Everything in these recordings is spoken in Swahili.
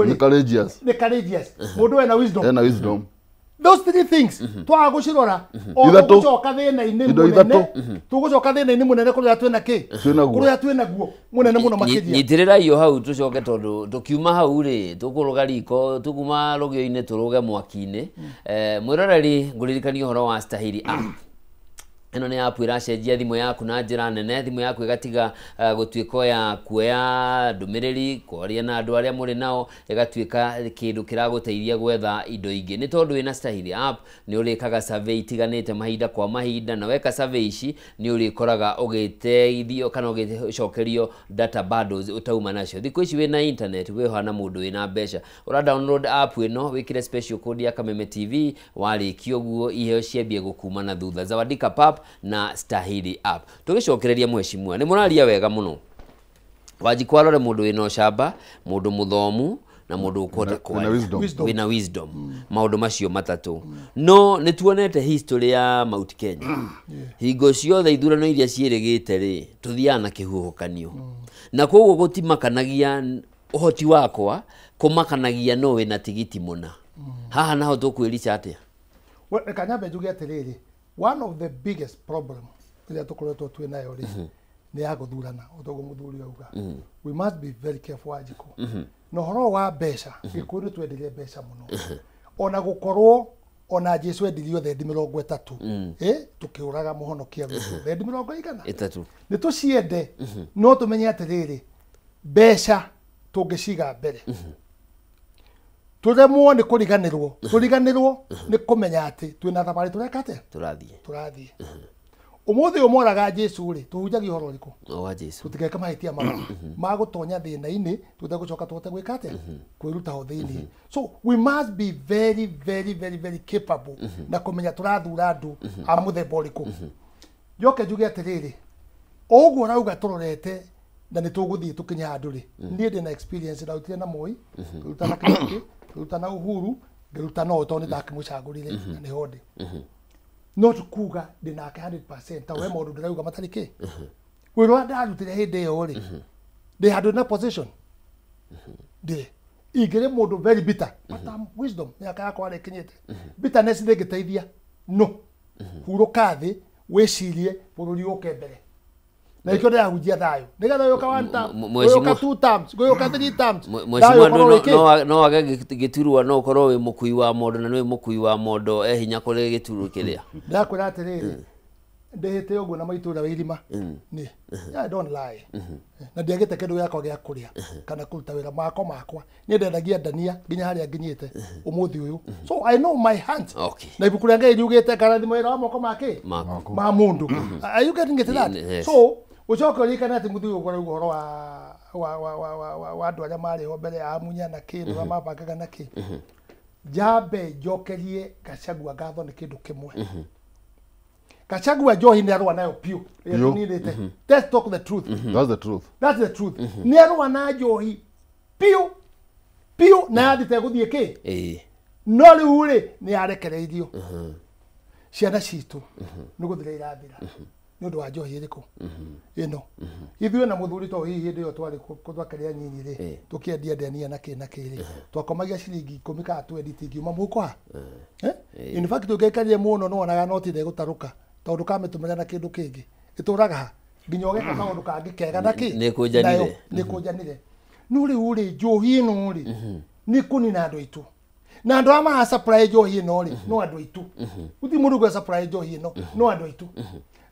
the courageous. The courageous. Mundu ena wisdom. Ena wisdom. Those three things. Twa gucirora. Ithatu. Tugucoka thina-ini munene. Tugucoka thina-ini munene kuria twina ki? Kuria twina guo. Munene muno makiria. Nyitirira iyo hau tucoke tondu tukiuma hau ri tukuruga riko tukuma rugio-ini turuge mwaki-ini. Mwiroreri nguririkania uhoro wa Stahili app. Eno ni app iracenjia thimu yaku na njira nene, thimu yaku igatiga gutuika ya kuoya ndumiriri kwaria na andu aria muri nao, igatuika kindu kiraguteithia gwetha indo ingi. Ni tondu wina Stahili app ni urikaga survey itiganite mahinda kwa mahinda, na weka survey ici ni urikoraga ugiteithio kana ugicokerio data bundles utauma nacio. Thikũ ici wina internet wihana mundu wina mbeca, ura download app ino wikire special code ya Kameme TV, warikio guo iheo ciambie gukuma na thutha. Zawadika pap na Stahili app. Tugicokereria mheshimiwa, ni muraria wega muno. Wajikwalore mundu wina shamba, mundu muthomu na mundu ukota kwa wina wisdom. Maundu macio matatu. No nituonete history ya Mount Kenya. Hingo ciothe ithurano iria ciirigite ri tuthiana kihuhukanio. Na koguo gutimakanagia uhoti wakwa kumakanagia no wina tigiti muna. Haha naho tukwirica atia. Kanyambe njuge atiriri. One of the biggest problem that tukoretwo twinayo ri ni ya guthurana utogo muthuri auga. We must be very careful ajiko. No horo wa mbeca gikuru twenderie mbeca muno. Ona gukorwo ona Jesu endirio thendi 30 tukiuraga muhonokia gwitu thendi 30 ni tuciende no tumenye atiriri mbeca tungiciga mbere. Turemwo ni kuriganirwo ni kumenya ati twina thabari turekate turathie umuthi umoraga Jesu ri tuhunjagia horo riku wa Jesu tutigeka mahitia ma gutonya thina-ini tuthe gucoka tuhote gwikate kwiruta ho thini. So we must be very very very very capable na kumenya turathura andu a muthemba uriku. Joke njuge atiriri uguo rauga turorete na ni tuguthie tukinya andu ri nie ndina experience rautire na Moi ruta na Kibaki ruta na Uhuru ruta no toni ndakimucagurire na ni hodi no tukuga ndinake 100% tawe maundu ndirauga matariki wiro ndarutire hindi yo ri they had no position de igere mundu very bitter but wisdom yaka yakwa ari kinyete bitterness ndingiteithia no huruka thi wicirie bururi uke mbere na ikyo ndia hujia thayo nigetha yoka one time yoka two times yoka three times mheshimiwa no wage giturwa no korwo wi mukui wa mondo na ni mukui wa mondo hinya kuri gituru kiria ndakwira atiriri ndehete uguo na maitura wa irima ni I don't lie na ndiagite kindu yakwa gya kuria kana kuruta wira makwa ni ndendagia ndania nginya haria nginyite umuthi uyu so I know my hands na ibuku rĩa Ngai riugite kana thimo ira wa moko make ma mundu are you getting it that so ucoka rikana ati muthi uyu uhoro wa andu aria mari ho mbere ya munya na kindu mabangaga na ki jambe njokerie Gachagua ngatho ni kindu kimwe. Gachagua Njohi ni arwa nayo piu. Let's talk the truth. That's the truth. That's the truth. Ni arwa na Njohi piu na yathite guthie ki no riu ri ni arekereirio ciana citu ni guthira irathira ni undu wa Njohi iriku ino ithuĩ na muthuri to hihi hindi yo twari kuthwakaria nyinyi ri tukiendia ndenia na kiri twakomagia ciringi 10 ka 20 tingiuma muko in fact tukekaria muno no onaga no tinde gutaruka tondu kamitumira na kindu kingi ituraga nginya ogeka maundu kangi kega na ki ni kujanire no riu ri Njohi ino ri ni kunina andu aitu na andu ama supply Njohi ino ri no andu aitu uthi mundu go supply Njohi ino no andu aitu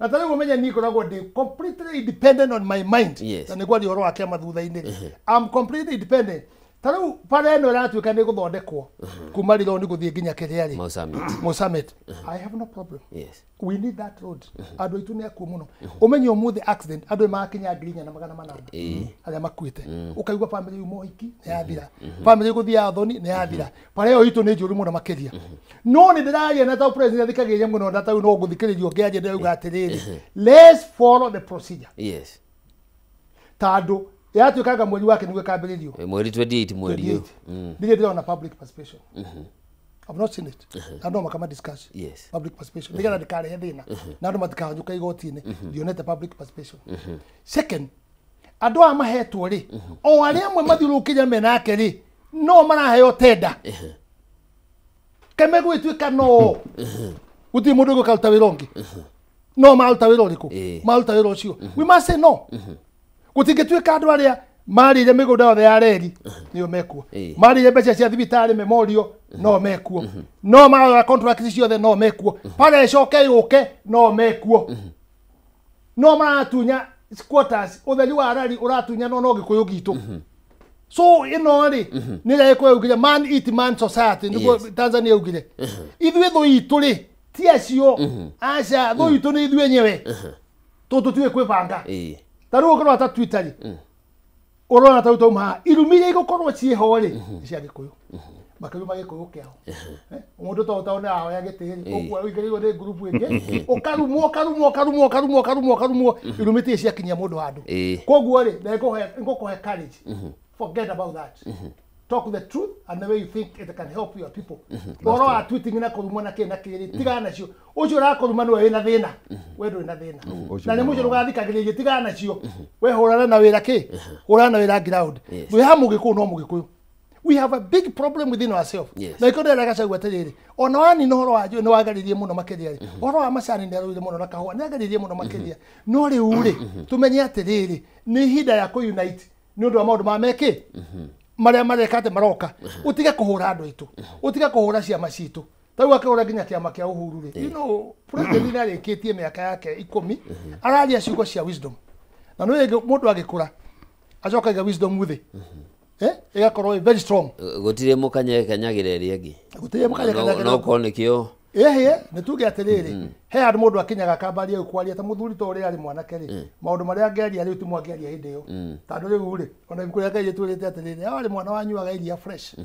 na tani mumenya ni koragwo ndi completely independent on my mind na ni gwali horo wake mathutha-ini I'm completely independent tani pare no ratuika ni guthondekwo kuma riro ni guthie nginya kiriari Mosamet I have no problem we need that road andu itu ni akuo muno umenye umuthi accident andu makinya ngirinya na 800 aria makuite ukaigwa family umohiki ni yathira family guthia thoni ni yathira pare yo itu ni njuru muno makiria no ni ndiraria na ta president thikagiria muno na ta no guthikiririo ngiaje ndauga atiriri let's follow the procedure tando yatuikaga mweri wake niwe kambiririo mweri 28 mweri yo ndio na public participation I've not seen it na ndo makama discuss public participation nigera ndikare hedina na ndo matikahanjuka igoti-ini ndionete public participation second andu amahetwo ri o aria amwe mathiurukinya menake ri no maraheo tenda keme gwituika no uti mundu gukaruta wira ungi no maruta wira uriku maruta wira ucio we must say no gutingituika andu aria marire migunda yothe ya reri niyo mekuo marire mbeca cia thibitari memorial no mekuo no marora contract ciothe no mekuo pale coke yuke no mekuo no maratunya squatters utheri wa rari uratunya no gikuyu gitu so ino ri nire ko ugire man eat man society niguo Tanzania ugire ithuĩ thũ itũ ri ti acio aca thũ itũ nĩ ithuĩ enyewe tũtiũĩ kwĩbanga tarĩu ũngĩrora ta Twitter ri urona ta utauma irumire igũkorwo ciĩho ri cia gĩkũyũ makĩruma gĩkũyũ kĩao mũndũ ta utaona hao ya gĩtĩri ũguo ũigĩrĩirwo nĩ group ĩngĩ ũkarumwo irumĩtie ciakinyia mũndũ handũ koguo ri ngũkũhe courage. Forget about that. Talk the truth and the way you think it can help your people. Oro a tweeting na kurumwa na kiri tigana cio. Ucio ra kurumwa no wena thina. We ndũ na thina. Na nĩ mũcio ũgathikagĩrĩria tigana cio. We hũrana na wĩra ki? Hũrana na wĩra ground. We ha mũgĩkũyũ no mũgĩkũyũ. We have a big problem within ourselves. Na ikondo ya gacagua tĩrĩrĩ. Ona wani no horo wanjũ nĩ wagaririe mũno makĩria. Horo wa macani nĩ arũire mũno na kahũa nĩ agaririe mũno makĩria. No rĩu rĩ tumenye atĩrĩrĩ nĩ hinda ya kũ-unite. Nĩ ũndũ wa maũndũ ma meki marĩa marekate maroka utige kuhura andu itu utige kuhura ciama citu tau akagura nginya kiama kia Uhuru ri you know president ni arikitie miaka yake 10 araria ciugo cia wisdom na no mundu agikura acoka iga wisdom muthi igakorwo very strong gutire mukanyagire ri gutire mukanyagire no konikio nĩ tuge atĩrĩrĩ he andũ mũndũ akinyaga kambaria kwaria ta mũthuri ta ũrĩa arĩ mwanake rĩ maũndũ marĩa angĩaria rĩu ti mwangĩaria hĩndĩ ĩyo tondũ rĩu rĩ ona ibuku rĩake rĩtwĩrĩte atĩrĩrĩ arĩ mwana wanyuaga iria fresh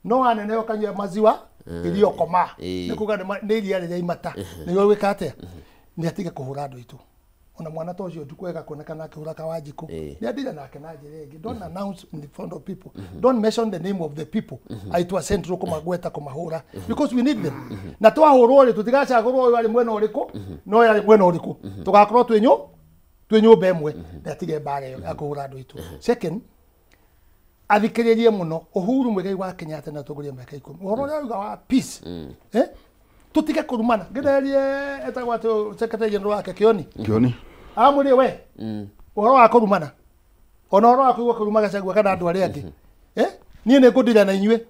no anene ũkanyua maziwa irio koma nĩ kuga nĩ iria rĩrĩa imata nĩguo gwĩka atĩa nĩ atige kũhũra andũ aitũ ona mwana ta ũcio ndukwega kuonekana akĩhũra Kawanjikũ nĩ athire nake na njĩra ĩngĩ don't announce in front of people don't mention the name of the people aitwa central kũmagweta kũmahũra because we need them na twahũrwo rĩ tũtigacagũrwo ũyũ arĩ mwena ũrĩkũ no arĩ mwena ũrĩkũ tũgakorwo twĩ nyũmba ĩmwe na atige mbara ĩyo ya kũhũra andũ aitũ. Second, athikĩrĩrie mũno Uhuru Muigai wa Kenyatta na tũgũrie mĩaka 10 ũhoro ũrĩa auga wa peace tutige kurumana ngererie etagwo atĩ secretary general wake Kioni amũrĩ we ũhoro wa kurumana ona ũhoro wa kũigua kuruma Gachagua kana andũ arĩa angĩ niĩ nĩ ngũndira na inyuĩ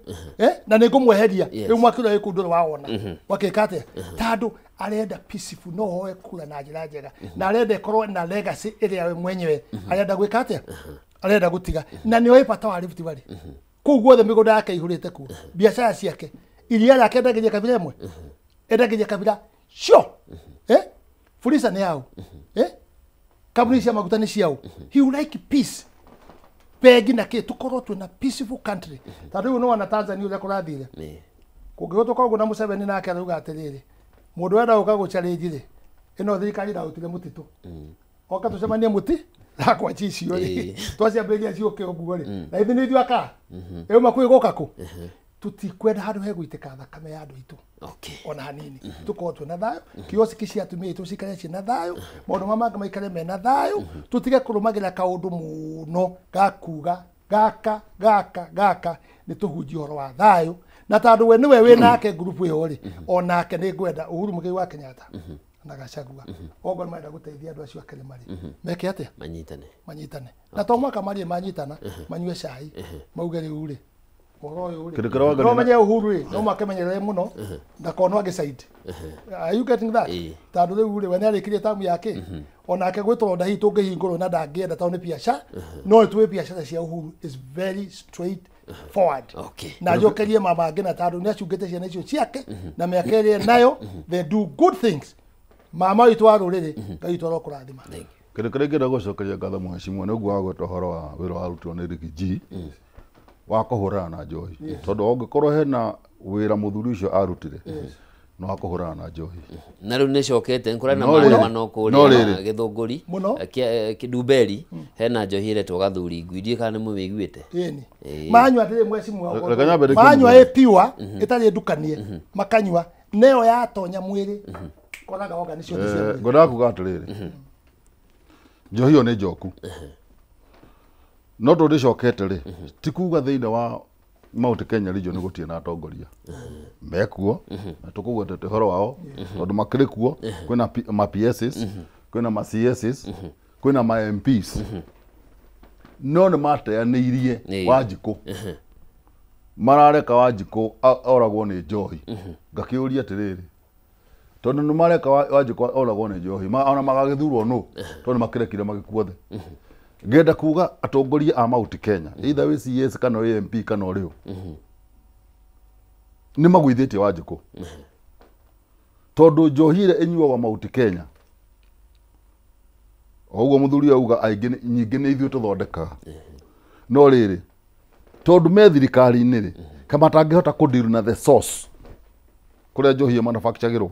na nĩ ngũmweheria rĩu mwakĩrwo gĩkũ ndũrĩ wawona wakĩka atĩa tondũ arenda peaceful no hoe kura na njĩra njega na arenda ĩkorwo na legacy ĩrĩa we mwenyewe arenda gwĩka atĩa arenda gũtiga na nĩ oĩ bata wa Rift Valley kũu guothe mĩgũnda yake ihũrĩte kuo biacara ciake iria rĩake endagĩria kabira ĩmwe endagĩria kabira cio Fuliza nĩ yao kambuni cia maguta nĩ ciao he would like peace pegi na kĩ tukorwo twĩna peaceful country tondũ rĩu no wana Tanzania ũrĩa kũrathire kũngĩgũtũka ũguo na Museveni nake arauga atĩrĩrĩ mũndũ wenda gũka gũ-challenge rĩ ĩno thirikari ĩrarutire mũtitũ oka tũcemanie mũti rakwa cicio rĩ twaciambĩrĩria ciũke ũguo rĩ na ithuĩ nĩ ithuĩ aka ĩuma kwĩgũka kũ tutikwenda handũ he gũitĩka thakame ya andũ aitũ ona hanini tukorwo twĩna thayũ kiosiki cia atumia aitũ cikare ciĩna thayũ maũndũ mangĩ maikare mena thayũ tutige kũrũmagĩra kaũndũ mũno gakuga gaka nĩ tũhunjia ũhoro wa thayũ na tondũ we nĩwe wĩ nake ngurubu ĩyo rĩ onake nĩ ngwenda Uhuru Muigai wa Kenyatta na Gachagua ogo marenda gũteithia andũ acio akĩrĩ marĩ meke atĩa manyitane na to mwaka marĩ manyitana manyue cai mauge rĩu rĩ no menye Uhuru rĩ no makemenyerere mũno ndakonwo agĩcide are you getting that tondũ rĩu rĩ we nĩ arĩkirie tamu yake onake gwĩtwo ndahi tũngĩhingũrwo na ndangĩenda tondũ nĩ biacara no nĩtũĩ biacara cia Uhuru is very straight forward na njokerie mama angĩ na tondũ nĩ acungĩte ciana icio ciake na mĩaka ĩrĩa nayo they do good things mama witũ wa rũrĩrĩ Ngai witũ arokũrathima kĩndũ kĩrĩa ngĩenda gũcokeria ngatho mheshimiwa nĩ ũguo wagweta ũhoro wa wĩra warutwo nĩ Riggy wa kũhũrana na njohi tondũ ũngĩkorwo hena wĩra mũthuri ũcio arutire no akũhũrana na njohi na rĩu nĩ cokete nĩ kũrĩ na maũndũ manokũrĩa gĩthũngũri kĩdumberi hena njohi ĩretwo gathuri ngui kana nĩ mũmĩiguĩte manyua ndĩrĩ mheshimiwa manyua ĩpiwa ĩtarĩ ndukanie makanyua nĩyo yatonya mwĩrĩ koraga organ ciothe cia mwĩrĩ ngona kuga atĩrĩrĩ njohi ĩyo nĩ njoku no tondĩcokete rĩ ti kuga thĩinĩ wa Mount Kenya region nĩ gũtirĩ na atongoria mekuo na tũkũgwetete ũhoro wao tondũ makĩrĩ kuo kwĩna ma PSs kwĩna ma CSs kwĩna ma MPs no nĩ mateanĩirie Wanjikũ marareka Wanjikũ oragwo nĩ njohi ngakĩũria atĩrĩrĩ tondũ nĩ mareka Wanjikũ oragwo nĩ njohi ona magagĩthurwo no tondũ makĩrekire magĩkuothe ngenda kuga atongoria a Mount Kenya either wĩ CS kana wĩ MP kana ũrĩo nĩ magũithĩtie Wanjikũ tondũ njohi ĩrĩa ĩnyuagwo Mount Kenya oguo mũthuri auga aingĩ nyingĩ nĩ ithuĩ tũthondekaga no rĩrĩ tondũ me thirikari-inĩ rĩ kama matangĩhota kũdeal na the source kũrĩa njohi manufacturagĩrwo